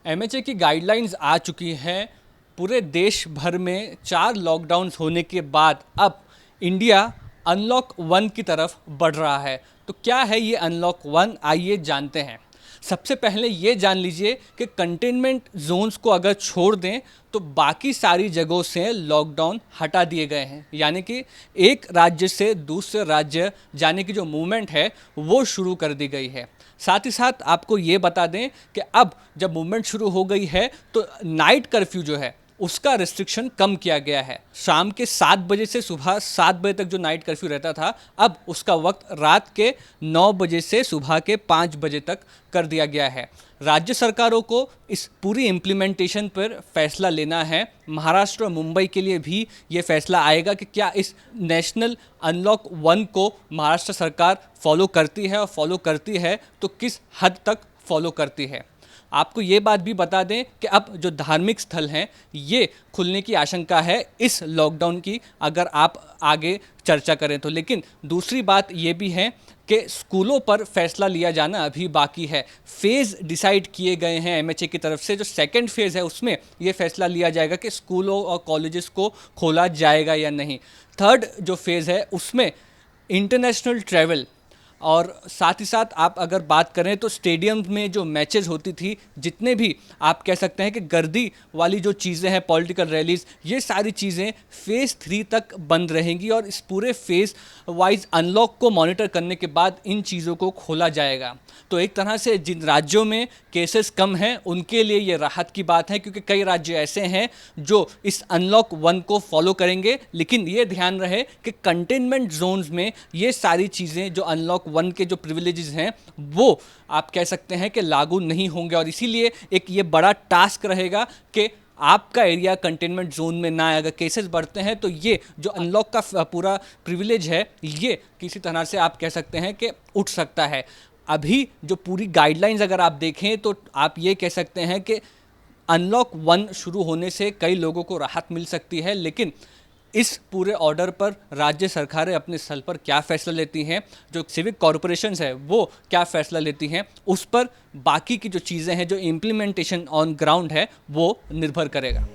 MHA की guidelines आ चुकी हैं। पूरे देश भर में 4 लॉकडाउन्स होने के बाद अब इंडिया अनलॉक 1 की तरफ बढ़ रहा है। तो क्या है ये अनलॉक 1, आइए जानते हैं। सबसे पहले ये जान लीजिए कि कंटेनमेंट जोन्स को अगर छोड़ दें तो बाकी सारी जगहों से लॉकडाउन हटा दिए गए हैं, यानी कि एक राज्य से दूसरे राज्य जाने की जो मूवमेंट है वो शुरू कर दी गई है। साथ ही साथ आपको ये बता दें कि अब जब मूवमेंट शुरू हो गई है तो नाइट कर्फ्यू जो है उसका रिस्ट्रिक्शन कम किया गया है। शाम के 7 बजे से सुबह 7 बजे तक जो नाइट कर्फ्यू रहता था, अब उसका वक्त रात के 9 बजे से सुबह के 5 बजे तक कर दिया गया है। राज्य सरकारों को इस पूरी इम्प्लीमेंटेशन पर फैसला लेना है। महाराष्ट्र और मुंबई के लिए भी ये फैसला आएगा कि क्या इस नेशनल अनलॉक 1 को महाराष्ट्र सरकार फॉलो करती है, और फॉलो करती है तो किस हद तक फॉलो करती है। आपको ये बात भी बता दें कि अब जो धार्मिक स्थल हैं ये खुलने की आशंका है इस लॉकडाउन की, अगर आप आगे चर्चा करें तो। लेकिन दूसरी बात ये भी है कि स्कूलों पर फैसला लिया जाना अभी बाकी है। फेज़ डिसाइड किए गए हैं एमएचए की तरफ से। जो सेकंड फेज़ है उसमें ये फैसला लिया जाएगा कि स्कूलों और कॉलेजेस को खोला जाएगा या नहीं। थर्ड जो फेज़ है उसमें इंटरनेशनल ट्रैवल, और साथ ही साथ आप अगर बात करें तो स्टेडियम में जो मैचेस होती थी, जितने भी आप कह सकते हैं कि गर्दी वाली जो चीज़ें हैं, पॉलिटिकल रैलीज, ये सारी चीज़ें फेज़ 3 तक बंद रहेंगी। और इस पूरे फेज़ वाइज अनलॉक को मॉनिटर करने के बाद इन चीज़ों को खोला जाएगा। तो एक तरह से जिन राज्यों में केसेस कम हैं उनके लिए ये राहत की बात है, क्योंकि कई राज्य ऐसे हैं जो इस अनलॉक 1 को फॉलो करेंगे। लेकिन ये ध्यान रहे कि कंटेनमेंट जोन्स में ये सारी चीज़ें, जो अनलॉक 1 के जो प्रिविलेजेस हैं, वो आप कह सकते हैं कि लागू नहीं होंगे। और इसीलिए एक ये बड़ा टास्क रहेगा कि आपका एरिया कंटेनमेंट जोन में ना आए। अगर केसेस बढ़ते हैं तो ये जो अनलॉक का पूरा प्रिविलेज है ये किसी तरह से आप कह सकते हैं कि उठ सकता है। अभी जो पूरी गाइडलाइंस अगर आप देखें तो आप ये कह सकते हैं कि अनलॉक 1 शुरू होने से कई लोगों को राहत मिल सकती है। लेकिन इस पूरे ऑर्डर पर राज्य सरकारें अपने स्थल पर क्या फ़ैसला लेती हैं, जो सिविक कॉरपोरेशंस है वो क्या फ़ैसला लेती हैं, उस पर बाकी की जो चीज़ें हैं, जो इम्प्लीमेंटेशन ऑन ग्राउंड है, वो निर्भर करेगा।